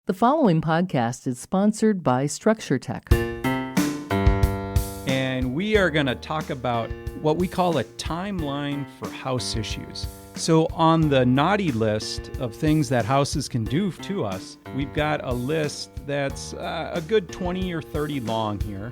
The following podcast is sponsored by Structure Tech. And we are going to talk about what we call a timeline for house issues. So on the naughty list of things that houses can do to us, we've got a list that's a good 20 or 30 long here.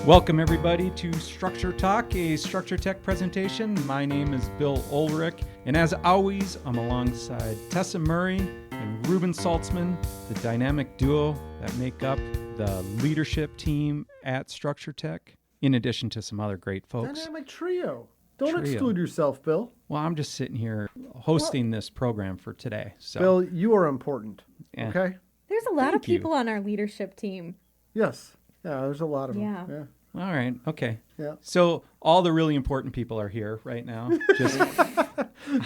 Welcome everybody to Structure Talk, a Structure Tech presentation. My name is Bill Ulrich, and as always, I'm alongside Tessa Murray and Ruben Saltzman, the dynamic duo that make up the leadership team at Structure Tech, in addition to some other great folks. Dynamic trio. Don't exclude yourself, Bill. Well, I'm just sitting here hosting this program for today. So, Bill, you are important, Yeah. okay? There's a lot of Thank you. people on our leadership team. Yes. Yeah, there's a lot of them. Yeah. all right, okay. Yeah. So all the really important people are here right now.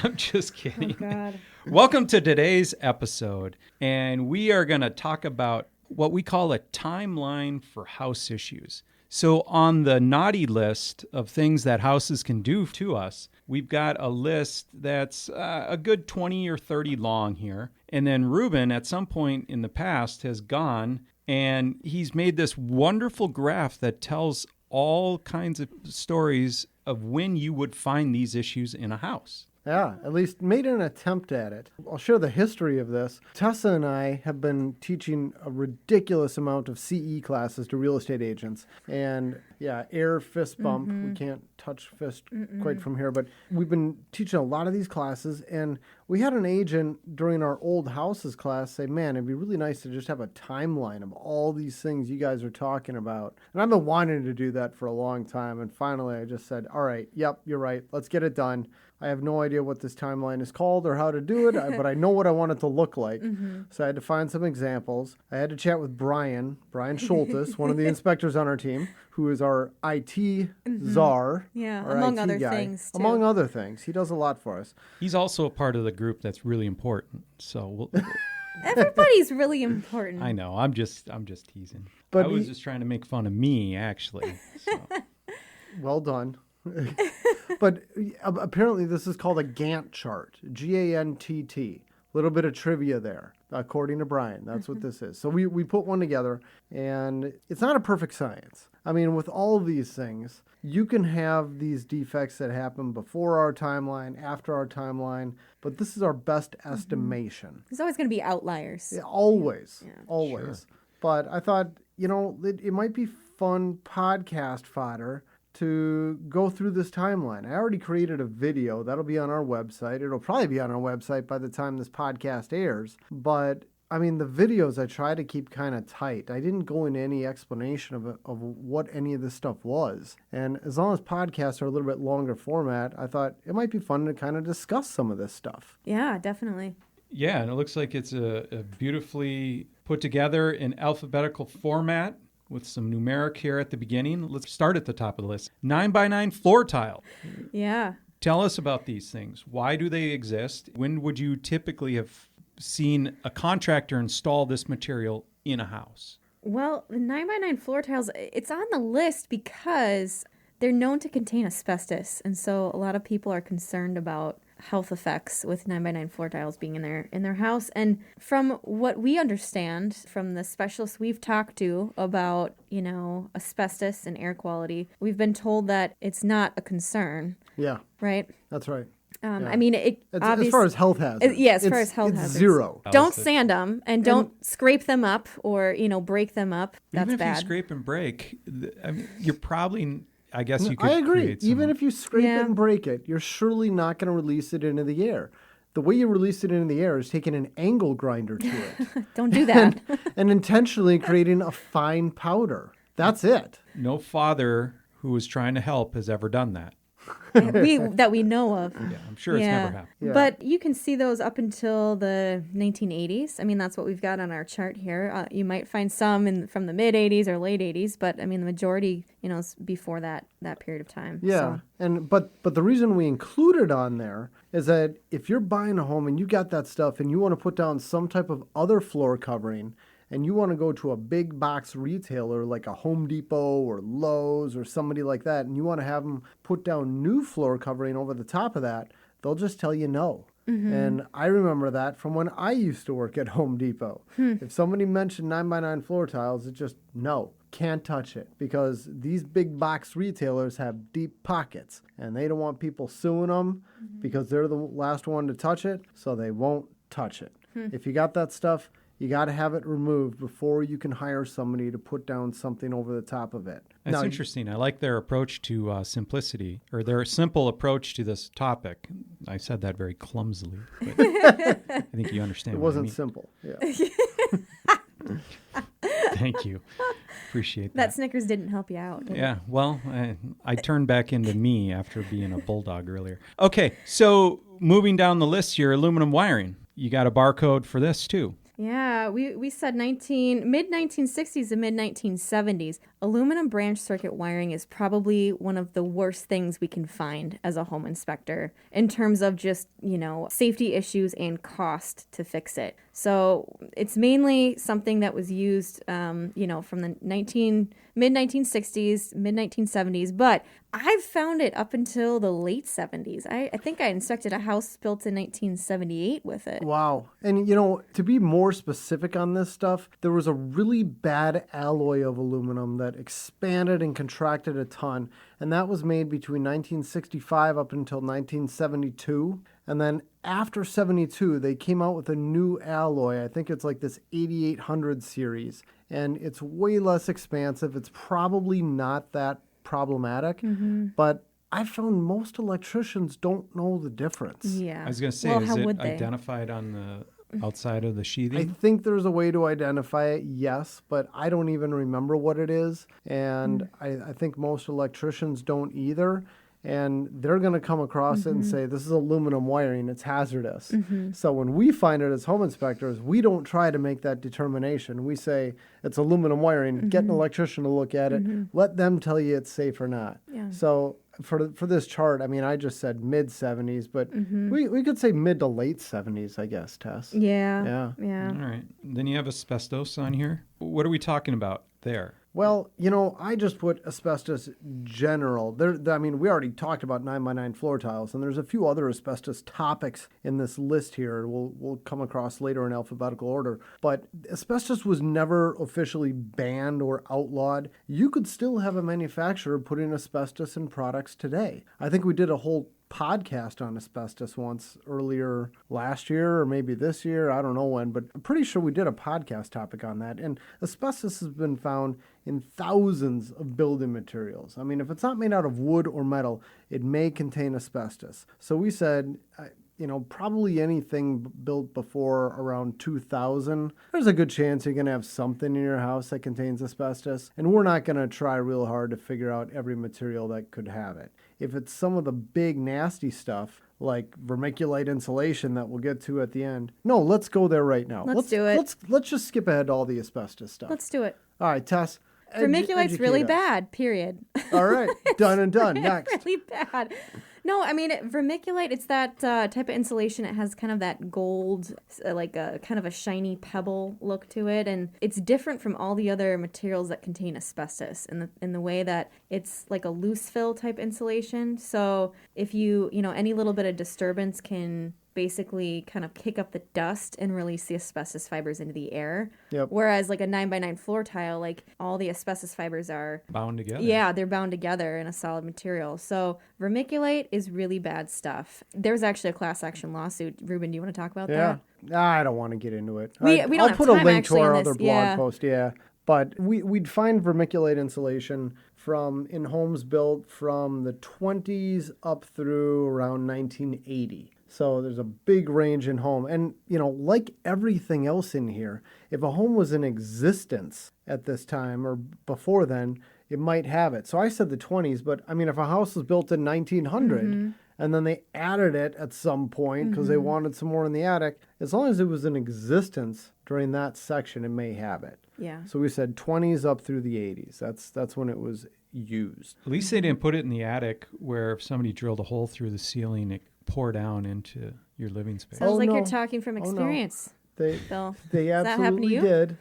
I'm just kidding. Oh, God. Welcome to today's episode, and we are going to talk about what we call a timeline for house issues. So on the naughty list of things that houses can do to us, we've got a list that's a good 20 or 30 long here. And then Ruben, at some point in the past, has gone and he's made this wonderful graph that tells all kinds of stories of when you would find these issues in a house. Yeah, at least made an attempt at it. I'll share the history of this. Tessa and I have been teaching a ridiculous amount of CE classes to real estate agents. And yeah, air fist bump. We can't touch fist quite from here, but we've been teaching a lot of these classes. And we had an agent during our old houses class say, man, it'd be really nice to just have a timeline of all these things you guys are talking about. And I've been wanting to do that for a long time. And finally, I just said, all right, yep, you're right. Let's get it done. I have no idea what this timeline is called or how to do it, but I know what I want it to look like. So I had to find some examples. I had to chat with Brian Schultes, one of the inspectors on our team, who is our IT czar. Yeah, our among IT other guy. things, too. Among other things. He does a lot for us. He's also a part of the group that's really important. So Everybody's really important. I know. I'm just teasing. But I was he- just trying to make fun of me, actually. So. Well done. But apparently this is called a Gantt chart, Gantt. Little bit of trivia there, according to Brian. That's what this is. So we put one together, and it's not a perfect science. I mean, with all of these things, you can have these defects that happen before our timeline, after our timeline, but this is our best estimation. There's always going to be outliers. Yeah, always, Yeah. always. But I thought, it might be fun podcast fodder to go through this timeline. I already created a video that'll be on our website. It'll probably be on our website by the time this podcast airs. But I mean, the videos I try to keep kind of tight. I didn't go into any explanation of what any of this stuff was. And as long as podcasts are a little bit longer format, I thought it might be fun to kind of discuss some of this stuff. Yeah, definitely. Yeah, and it looks like it's a beautifully put together in alphabetical format with some numeric here at the beginning. Let's start at the top of the list. 9x9 floor tile. Yeah. Tell us about these things. Why do they exist? When would you typically have seen a contractor install this material in a house? Well, the 9x9 floor tiles, it's on the list because they're known to contain asbestos. And so a lot of people are concerned about health effects with 9x9 floor tiles being in their house. And from what we understand from the specialists we've talked to about, asbestos and air quality, we've been told that it's not a concern, Yeah, right? that's right. I mean, As far as health hazards. as far as health it's hazards. zero. Don't sand them and don't scrape them up or, break them up. That's Even if bad. you scrape and break, you're probably, I guess you could I agree. create some- Even if you scrape Yeah. it and break it, you're surely not going to release it into the air. The way you release it into the air is taking an angle grinder to it Don't do that. and intentionally creating a fine powder. That's it. no father who was trying to help has ever done that. that we know of. Yeah, I'm sure it's never happened. Yeah. But you can see those up until the 1980s. I mean, that's what we've got on our chart here. You might find some from the mid 80s or late 80s, but I mean, the majority, is before that period of time. Yeah, So, but the reason we include it on there is that if you're buying a home and you got that stuff and you want to put down some type of other floor covering, and you want to go to a big box retailer like a Home Depot or Lowe's or somebody like that, and you want to have them put down new floor covering over the top of that, they'll just tell you no. And I remember that from when I used to work at Home Depot. If somebody mentioned 9x9 floor tiles, it's just no, can't touch it, because these big box retailers have deep pockets and they don't want people suing them because they're the last one to touch it, so they won't touch it. If you got that stuff, you got to have it removed before you can hire somebody to put down something over the top of it. That's Now, interesting. I like their approach to simplicity, or their simple approach to this topic. I said that very clumsily, but I think you understand it what I wasn't mean. simple. Yeah. Thank you. Appreciate That that. Snickers didn't help you out. did it? Yeah, well, I turned back into me after being a bulldog earlier. Okay, so moving down the list here, aluminum wiring. You got a barcode for this too. Yeah, we said mid-1960s to mid-1970s. Aluminum branch circuit wiring is probably one of the worst things we can find as a home inspector in terms of just, safety issues and cost to fix it. So it's mainly something that was used, from the mid-1960s, mid-1970s, but I've found it up until the late 70s. I think I inspected a house built in 1978 with it. Wow. And, to be more specific on this stuff, there was a really bad alloy of aluminum that expanded and contracted a ton. And that was made between 1965 up until 1972. And then after 72, they came out with a new alloy. I think it's like this 8800 series. And it's way less expansive. It's probably not that problematic. But I found most electricians don't know the difference. Yeah. I was going to say, Well, is how it would they? identified on the outside of the I sheathing? think there's a way to identify it, yes, but I don't even remember what it is. And I think most electricians don't either. And they're going to come across it and say, this is aluminum wiring, it's hazardous. So when we find it as home inspectors, we don't try to make that determination. We say, it's aluminum wiring, get an electrician to look at it, let them tell you it's safe or not. Yeah. So for this chart, I just said mid-70s, but we could say mid to late 70s, I guess, Tess. Yeah. Yeah. All right. Then you have asbestos on here. What are we talking about there? Well, I just put asbestos general. We already talked about 9x9 floor tiles, and there's a few other asbestos topics in this list here we'll come across later in alphabetical order. But asbestos was never officially banned or outlawed. You could still have a manufacturer putting asbestos in products today. I think we did a whole podcast on asbestos once earlier last year or maybe this year. I don't know when, but I'm pretty sure we did a podcast topic on that. And asbestos has been found in thousands of building materials. If it's not made out of wood or metal, it may contain asbestos. So we said, probably anything built before around 2000, there's a good chance you're going to have something in your house that contains asbestos. And we're not going to try real hard to figure out every material that could have it. If it's some of the big nasty stuff, like vermiculite insulation that we'll get to at the end. No, let's go there right now. Let's do it. Let's just skip ahead to all the asbestos stuff. Let's do it. All right, Tess. Vermiculite's really educate us. bad, period. All right, done and done. Next. Really bad. No, vermiculite, it's that type of insulation. It has kind of that gold, like a kind of a shiny pebble look to it. And it's different from all the other materials that contain asbestos in the way that it's like a loose fill type insulation. So if any little bit of disturbance can basically kind of kick up the dust and release the asbestos fibers into the air. Yep. Whereas like a 9x9 floor tile, like all the asbestos fibers are Bound together. Yeah, they're bound together in a solid material. So vermiculite is really bad stuff. There's actually a class action lawsuit. Ruben, do you want to talk about Yeah. that? I don't want to get into it. We don't I'll have put a time link to actually our on other this, blog yeah. post, yeah. But we'd find vermiculite insulation in homes built from the 20s up through around 1980. So there's a big range in home. And, like everything else in here, if a home was in existence at this time or before then, it might have it. So I said the 20s, but if a house was built in 1900 and then they added it at some point because they wanted some more in the attic, as long as it was in existence during that section, it may have it. Yeah. So we said 20s up through the 80s. That's when it was used. At least they didn't put it in the attic where if somebody drilled a hole through the ceiling, it pour down into your living space. Sounds Oh, like no. you're talking from no. experience, They Phil. they Does that happen to absolutely you? did.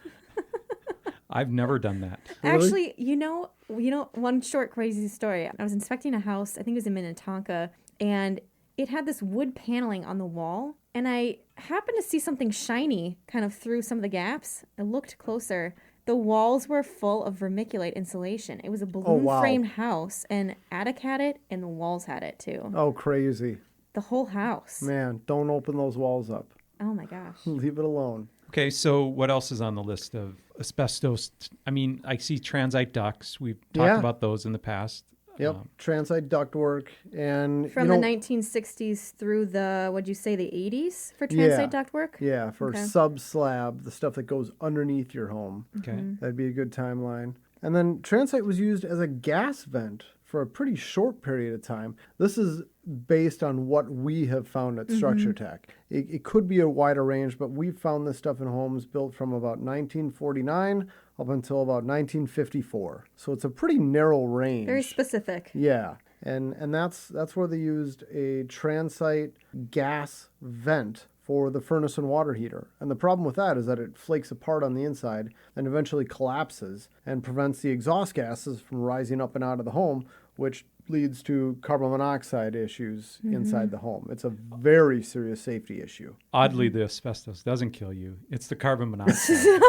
I've never done that. Really? Actually, one short crazy story. I was inspecting a house, I think it was in Minnetonka, and it had this wood paneling on the wall, and I happened to see something shiny kind of through some of the gaps. I looked closer. The walls were full of vermiculite insulation. It was a balloon wow. frame house, and attic had it, and the walls had it too. Oh, crazy. The whole house. Man, don't open those walls up. Oh my gosh. Leave it alone. Okay, so what else is on the list of asbestos? I mean, I see transite ducts. We've talked Yeah. about those in the past. Yep, transite ductwork and From you know, the 1960s through the, what'd you say, the 80s for transite ductwork? Yeah, for Okay. sub slab, the stuff that goes underneath your home. Okay. That'd be a good timeline. And then transite was used as a gas vent for a pretty short period of time. This is based on what we have found at Structure Tech. It could be a wider range, but we've found this stuff in homes built from about 1949 up until about 1954. So it's a pretty narrow range. Very specific. Yeah, and that's where they used a transite gas vent for the furnace and water heater. And the problem with that is that it flakes apart on the inside and eventually collapses and prevents the exhaust gases from rising up and out of the home, which leads to carbon monoxide issues inside the home. It's a very serious safety issue. Oddly, the asbestos doesn't kill you. It's the carbon monoxide.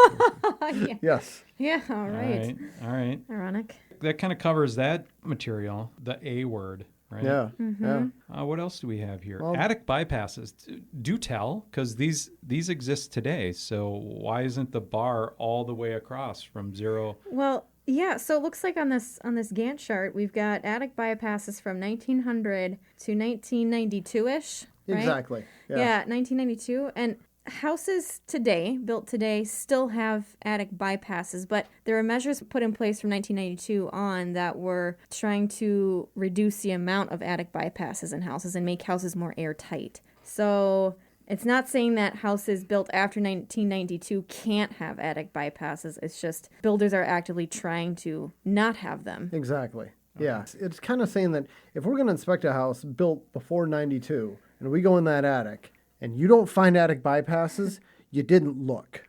Yeah. Yes. Yeah, all right. All right. Ironic. That kind of covers that material, the A word, right? Yeah. Yeah. What else do we have here? Well- Attic bypasses. Do tell, because these exist today. So why isn't the bar all the way across from zero? Well, yeah, so it looks like on this Gantt chart, we've got attic bypasses from 1900 to 1992-ish, right? Exactly. Yeah, 1992. And houses today, built today, still have attic bypasses, but there were measures put in place from 1992 on that were trying to reduce the amount of attic bypasses in houses and make houses more airtight. So it's not saying that houses built after 1992 can't have attic bypasses. It's just builders are actively trying to not have them. Exactly. Yeah. It's kind of saying that if we're going to inspect a house built before 92 and we go in that attic and you don't find attic bypasses, you didn't look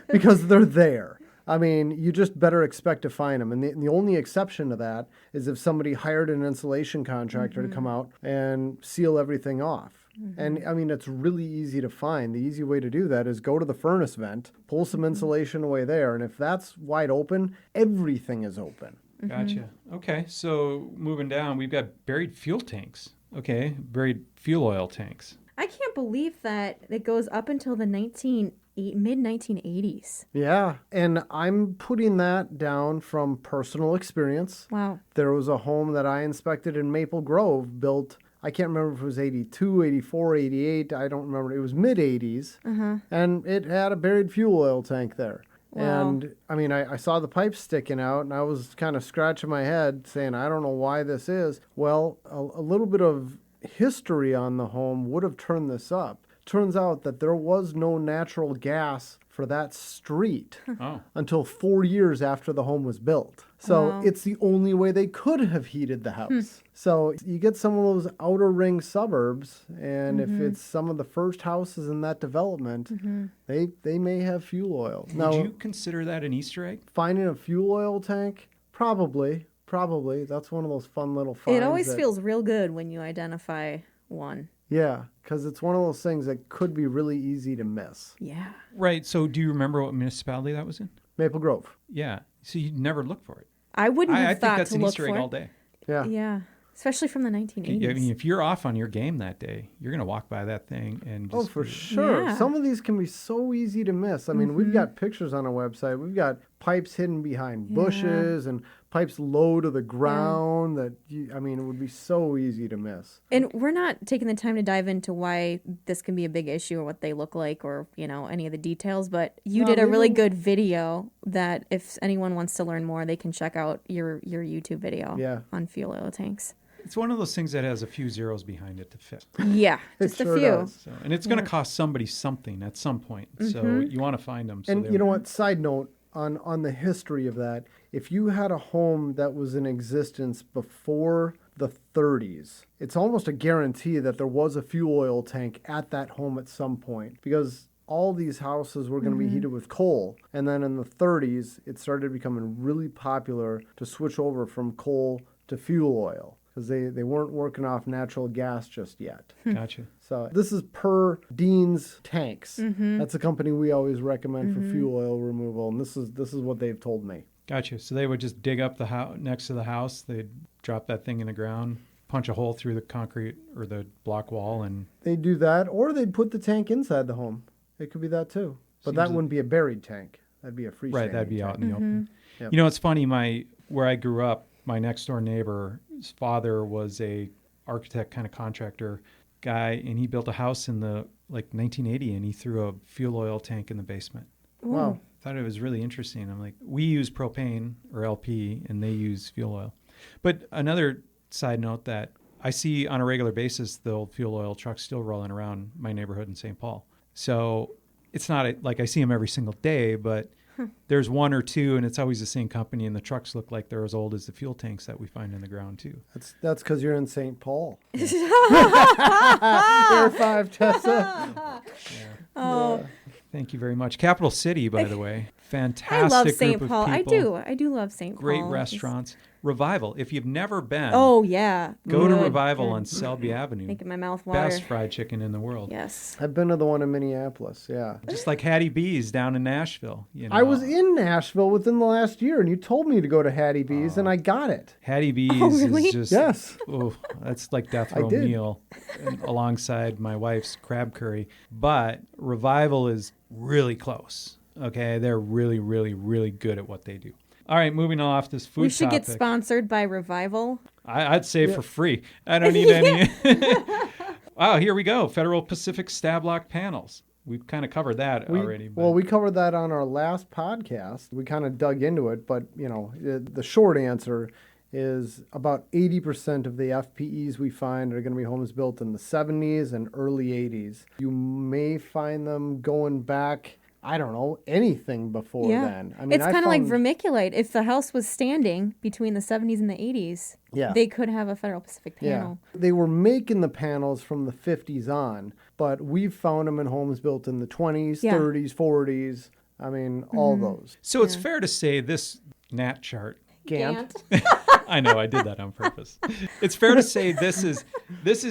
because they're there. I mean, you just better expect to find them. And the only exception to that is if somebody hired an insulation contractor to come out and seal everything off. And I mean, it's really easy to find. The easy way to do that is go to the furnace vent, pull some insulation away there. And if that's wide open, everything is open. Gotcha. Okay, so moving down, we've got buried fuel tanks. Okay, buried fuel oil tanks. I can't believe that it goes up until the mid-1980s. Yeah. And I'm putting that down from personal experience. Wow. There was a home that I inspected in Maple Grove built, I can't remember if it was 82, 84, 88. I don't remember. It was mid-80s. And it had a buried fuel oil tank there. Wow. And I mean, I saw the pipes sticking out and I was kind of scratching my head saying, I don't know why this is. Well, a little bit of history on the home would have turned this up. Turns out that there was no natural gas for that street Oh, until 4 years after the home was built. So Wow. it's the only way they could have heated the house. So you get some of those outer ring suburbs, and if it's some of the first houses in that development, they may have fuel oil. would Now, you consider that an Easter egg? finding a fuel oil tank, probably. That's one of those fun little finds. It always that- feels real good when you identify one. Yeah, because it's one of those things that could be really easy to miss. Yeah. Right. So do you remember what municipality that was in? Maple Grove. Yeah. So you never look for it. I wouldn't have I think thought that's to an look Easter for egg it. all day. Yeah. Yeah. Especially from the 1980s. I mean, if you're off on your game that day, you're going to walk by that thing and just. Oh, for sure. Yeah. Some of these can be so easy to miss. I mean, we've got pictures on our website. We've got pipes hidden behind bushes and pipes low to the ground that, I mean, it would be so easy to miss. And we're not taking the time to dive into why this can be a big issue or what they look like or, any of the details, but you No, did a maybe really we'll- good video that if anyone wants to learn more, they can check out your YouTube video Yeah. on fuel oil tanks. It's one of those things that has a few zeros behind it to fit. Yeah, It just a sure few. does. So, and it's going to cost somebody something at some point. So you want to find them. So And they- you know what? Side note on the history of that, if you had a home that was in existence before the 30s, it's almost a guarantee that there was a fuel oil tank at that home at some point because all these houses were going to be heated with coal. And then in the 30s, it started becoming really popular to switch over from coal to fuel oil. because they weren't working off natural gas just yet. Gotcha. So this is per Dean's Tanks. That's a company we always recommend for fuel oil removal, and this is what they've told me. Gotcha. So they would just dig up the house next to the house. They'd drop that thing in the ground, punch a hole through the concrete or the block wall, and They'd do that, or they'd put the tank inside the home. It could be that too. But that Seems- wouldn't be a buried tank. That'd be a freestanding right, that'd be tank. out in the open. Yep. You know, it's funny. Where I grew up, my next door neighbor's father was a architect kind of contractor guy, and he built a house in the 1980, and he threw a fuel oil tank in the basement. Wow. Thought it was really interesting. I'm like, we use propane or LP, and they use fuel oil. But another side note that I see on a regular basis, the old fuel oil trucks still rolling around my neighborhood in St. Paul. So it's not like I see them every single day, but there's one or two, and it's always the same company, and the trucks look like they're as old as the fuel tanks that we find in the ground too. That's because you're in St. Paul. Air 5 Tessa. Oh, Thank you very much. Capital City, by the way. Fantastic I love group St. of Paul. people. I do love St. Paul. Great restaurants. Revival. If you've never been, Oh yeah. go to Good, Revival good. on Selby Avenue. Making my mouth water. Best fried chicken in the world. Yes. I've been to the one in Minneapolis, yeah. Just like Hattie B's down in Nashville. You know. I was in Nashville within the last year, and you told me to go to Hattie B's, and I got it. Hattie B's really? is just Yes. oh, that's like death I row did. meal alongside my wife's crab curry. But Revival is really close. Okay, they're really, really, really good at what they do. All right, moving off this food We should topic. get sponsored by Revival. I'd say for free. I don't need any. Wow, here we go. Federal Pacific Stab Lock panels. We've kind of covered that already. But Well, we covered that on our last podcast. We kind of dug into it, but the short answer is about 80% of the FPEs we find are going to be homes built in the 70s and early 80s. You may find them going back, I don't know, anything before then. I mean, it's I kind of like found- vermiculite. If the house was standing between the 70s and the 80s, Yeah. they could have a Federal Pacific panel. Yeah, they were making the panels from the 50s on, but we've found them in homes built in the 20s, Yeah. 30s, 40s. I mean, all those. so it's fair to say this NAT chart. Gantt. I know I did that on purpose. It's fair to say this is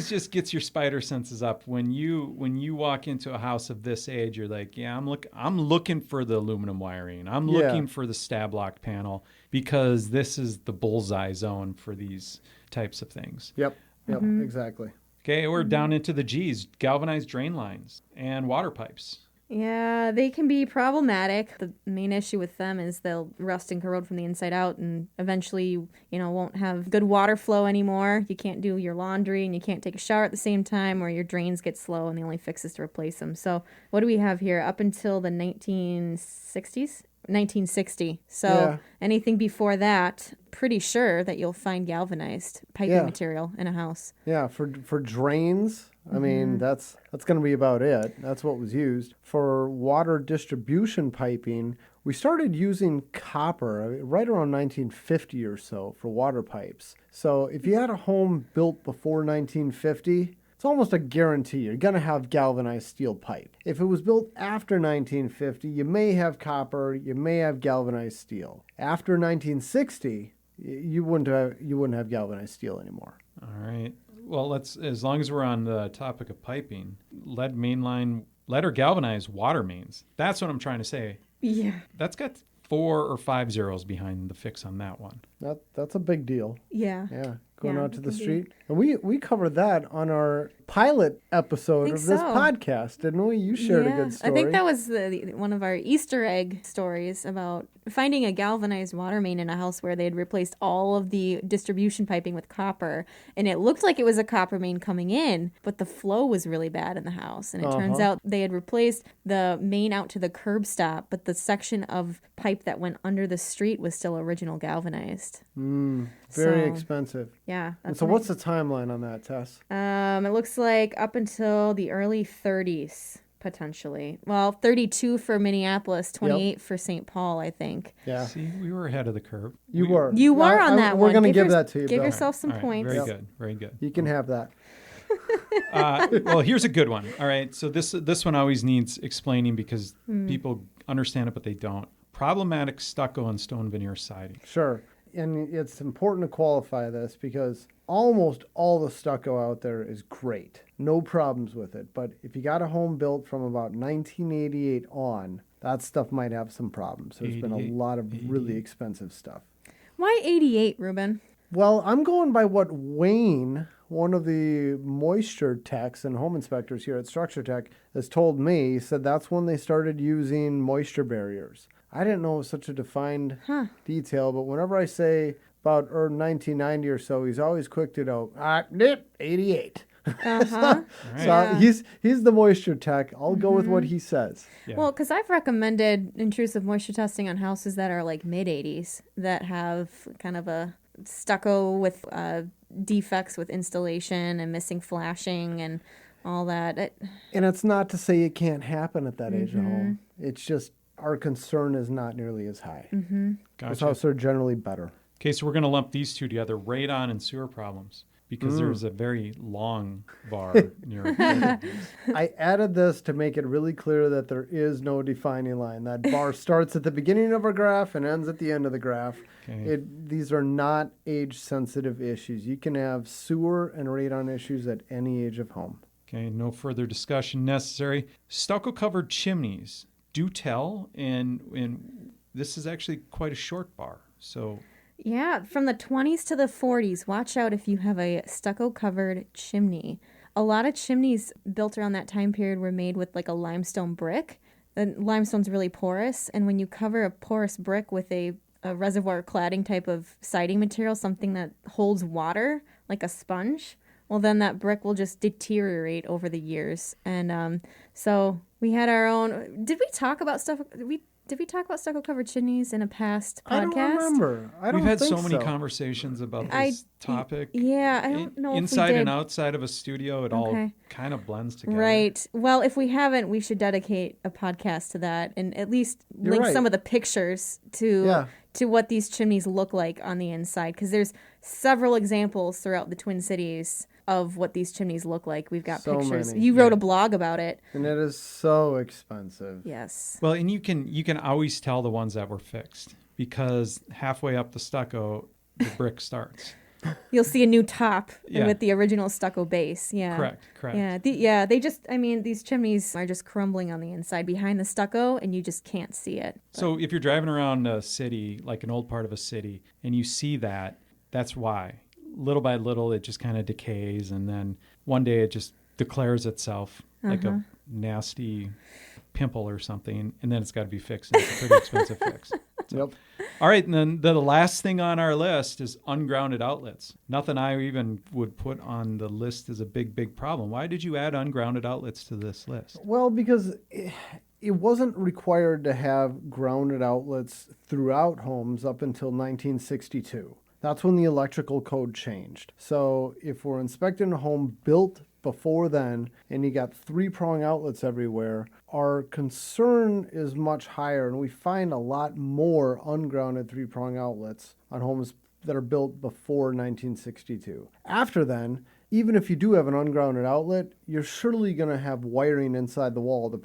just gets your spider senses up when you walk into a house of this age. You're like, yeah, I'm looking for the aluminum wiring. I'm Yeah. looking for the stab lock panel because this is the bullseye zone for these types of things. Yep, exactly. Okay, we're down into the G's: galvanized drain lines and water pipes. Yeah, they can be problematic. The main issue with them is they'll rust and corrode from the inside out, and eventually, won't have good water flow anymore. You can't do your laundry, and you can't take a shower at the same time, or your drains get slow, and the only fix is to replace them. So, what do we have here? Up until the 1960s? 1960. So, Yeah. anything before that, pretty sure that you'll find galvanized piping Yeah. material in a house. Yeah, for drains, I mean, that's going to be about it. That's what was used. For water distribution piping, we started using copper right around 1950 or so for water pipes. So if you had a home built before 1950, it's almost a guarantee you're going to have galvanized steel pipe. If it was built after 1950, you may have copper, you may have galvanized steel. After 1960, you wouldn't have galvanized steel anymore. All right. Well, as long as we're on the topic of piping, lead or galvanized water mains. That's what I'm trying to say. Yeah. That's got 4 or 5 zeros behind the fix on that one. That's a big deal. Yeah. Yeah, going Yeah, out to it the could be. street. And we covered that on our pilot episode Think of this so. podcast, didn't we? You shared a good story. I think that was one of our Easter egg stories about finding a galvanized water main in a house where they had replaced all of the distribution piping with copper. And it looked like it was a copper main coming in, but the flow was really bad in the house. And it turns out they had replaced the main out to the curb stop, but the section of pipe that went under the street was still original galvanized. Very So, expensive. Yeah. And so what's the timeline on that, Tess? It looks like up until the early 30s, potentially. Well, 32 for Minneapolis, 28 for St. Paul, I think. Yeah, See, we were ahead of the curve. you were. You were on that We're one. going to Give give that to you, Give Bill. yourself some All right, points. Very good. Very good. You can have that. Well, here's a good one. All right. So this one always needs explaining because people understand it, but they don't. Problematic stucco and stone veneer siding. Sure. and it's important to qualify this because almost all the stucco out there is great. No problems with it. But if you got a home built from about 1988 on, that stuff might have some problems. There's been a 88, lot of really expensive stuff. Why 88, Ruben? Well, I'm going by what Wayne, one of the moisture techs and home inspectors here at Structure Tech, has told me. He said that's when they started using moisture barriers. I didn't know it was such a defined detail, but whenever I say about 1990 or so, he's always quick to know, 88. Uh-huh. So he's the moisture tech. I'll go with what he says. Yeah. Well, because I've recommended intrusive moisture testing on houses that are like mid-80s that have kind of a stucco with defects with installation and missing flashing and all that. And it's not to say it can't happen at that age of home. It's just our concern is not nearly as high. Those Gotcha. houses are generally better. Okay, so we're going to lump these two together, radon and sewer problems, because there's a very long bar near both of these. I added this to make it really clear that there is no defining line. That bar starts at the beginning of a graph and ends at the end of the graph. Okay. These are not age-sensitive issues. You can have sewer and radon issues at any age of home. Okay, no further discussion necessary. Stucco-covered chimneys do tell, and this is actually quite a short bar. So Yeah, from the 20s to the 40s, watch out if you have a stucco-covered chimney. A lot of chimneys built around that time period were made with like a limestone brick. And limestone's really porous, and when you cover a porous brick with a reservoir cladding type of siding material, something that holds water like a sponge, well, then that brick will just deteriorate over the years. And so we had our own. Did we talk about stuff? Did we talk about stucco-covered chimneys in a past podcast? I don't remember. I don't we've had think so many conversations about this topic. Yeah, I don't know if we Inside did. and outside of a studio, it all Okay. kind of blends together. Right. Well, if we haven't, we should dedicate a podcast to that and at least You're link right. some of the pictures to what these chimneys look like on the inside, because there's several examples throughout the Twin Cities of what these chimneys look like. We've got So pictures. many. You wrote a blog about it. And it is so expensive. Yes. Well, and you can always tell the ones that were fixed because halfway up the stucco, the brick starts. You'll see a new top Yeah. with the original stucco base. Yeah. Correct. Yeah. They just, I mean, these chimneys are just crumbling on the inside behind the stucco, and you just can't see it. So if you're driving around a city, like an old part of a city, and you see that, that's why. Little by little, it just kind of decays, and then one day it just declares itself like a nasty pimple or something, and then it's got to be fixed. And it's a pretty expensive fix. Yep. All right, and then the last thing on our list is ungrounded outlets. Nothing I even would put on the list as a big problem. Why did you add ungrounded outlets to this list? Well, because it wasn't required to have grounded outlets throughout homes up until 1962. That's when the electrical code changed. So if we're inspecting a home built before then and you got 3-prong outlets everywhere, our concern is much higher, and we find a lot more ungrounded 3-prong outlets on homes that are built before 1962. After then, even if you do have an ungrounded outlet, you're surely going to have wiring inside the wall to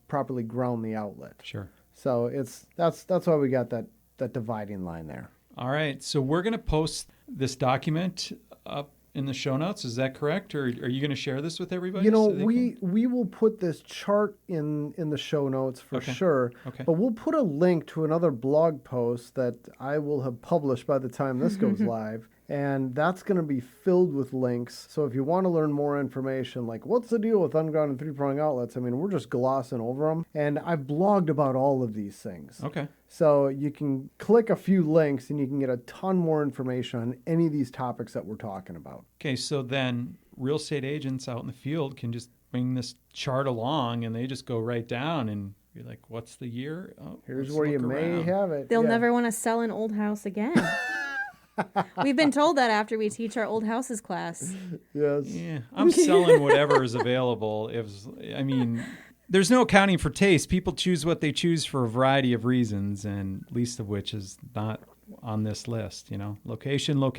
properly ground the outlet. Sure. So that's why we got that dividing line there. All right, so we're going to post this document up in the show notes. Is that correct? Or are you going to share this with everybody? You know, so they can- we will put this chart in the show notes for Okay. sure. Okay. But we'll put a link to another blog post that I will have published by the time this goes live. And that's going to be filled with links. So if you want to learn more information, like what's the deal with ungrounded 3-prong outlets? I mean, we're just glossing over them. And I've blogged about all of these things. Okay. So you can click a few links and you can get a ton more information on any of these topics that we're talking about. Okay, so then real estate agents out in the field can just bring this chart along and they just go right down and be like, what's the year? Oh, Here's let's where you look may around. have it. They'll Yeah. never want to sell an old house again. We've been told that after we teach our old houses class. Yes. Yeah, I'm selling whatever is available. There's no accounting for taste. People choose what they choose for a variety of reasons, and least of which is not on this list. Location. Now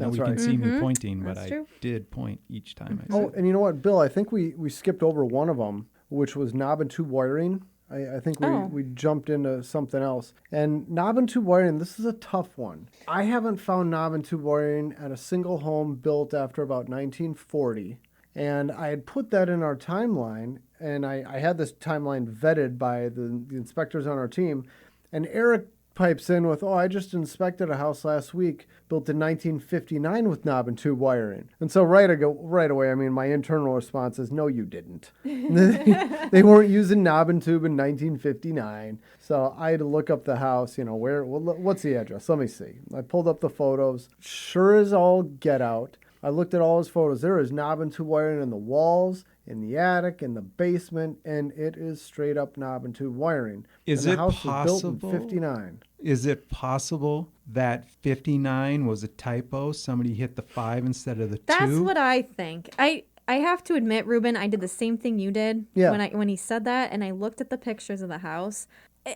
That's we right. can see me pointing, but That's I true. did point each time I Oh, said. and you know what, Bill? I think we skipped over one of them, which was knob and tube wiring. I think Oh. we jumped into something else. And knob and tube wiring, this is a tough one. I haven't found knob and tube wiring at a single home built after about 1940. And I had put that in our timeline, and I had this timeline vetted by the inspectors on our team. And Eric pipes in with, I just inspected a house last week built in 1959 with knob and tube wiring. And so right away, I mean, my internal response is, no, you didn't. They weren't using knob and tube in 1959. So I had to look up the house, what's the address? Let me see. I pulled up the photos. Sure as all get out. I looked at all his photos. There is knob and tube wiring in the walls, in the attic, in the basement, and it is straight up knob and tube wiring. Is And it the house was built in possible? 59. Is it possible that 59 was a typo? Somebody hit the 5 instead of the 2? That's what I think. I have to admit, Ruben, I did the same thing you did Yeah. when he said that, and I looked at the pictures of the house.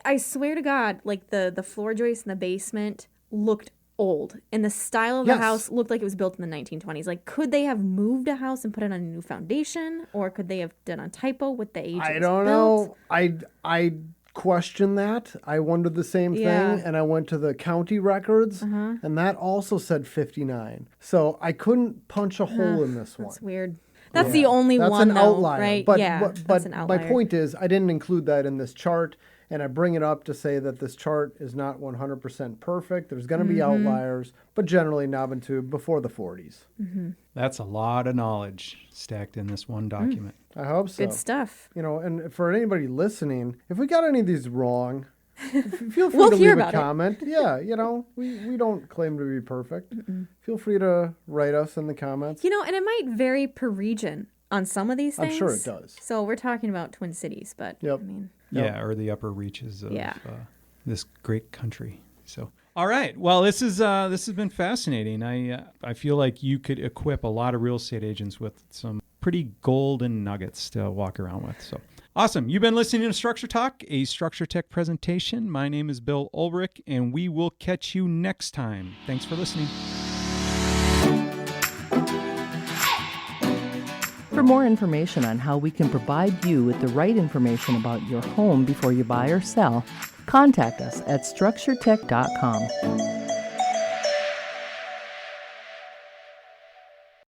I swear to God, like the floor joists in the basement looked old, and the style of the Yes. house looked like it was built in the 1920s. Like, could they have moved a house and put it on a new foundation, or could they have done a typo with the age it I was don't built? know. I question that. I wondered the same Yeah. thing, and I went to the county records, and that also said 59. So I couldn't punch a hole in this one. That's weird. That's the only That's one, an though, outlier. right? But, yeah, but that's an outlier. my point is, I didn't include that in this chart, and I bring it up to say that this chart is not 100% perfect. There's going to be outliers, but generally knob and tube before the 40s. That's a lot of knowledge stacked in this one document. I hope so. Good stuff. And for anybody listening, if we got any of these wrong, feel free We'll to hear leave a about it. comment. Yeah, we don't claim to be perfect. Feel free to write us in the comments. And it might vary per region on some of these things. I'm sure it does. So we're talking about Twin Cities, but Yep. I mean, Yeah, or the upper reaches of Yeah. this great country. So, all right. Well, this has been fascinating. I feel like you could equip a lot of real estate agents with some pretty golden nuggets to walk around with. So, awesome. You've been listening to Structure Talk, a Structure Tech presentation. My name is Bill Ulrich, and we will catch you next time. Thanks for listening. For more information on how we can provide you with the right information about your home before you buy or sell, contact us at structuretech.com.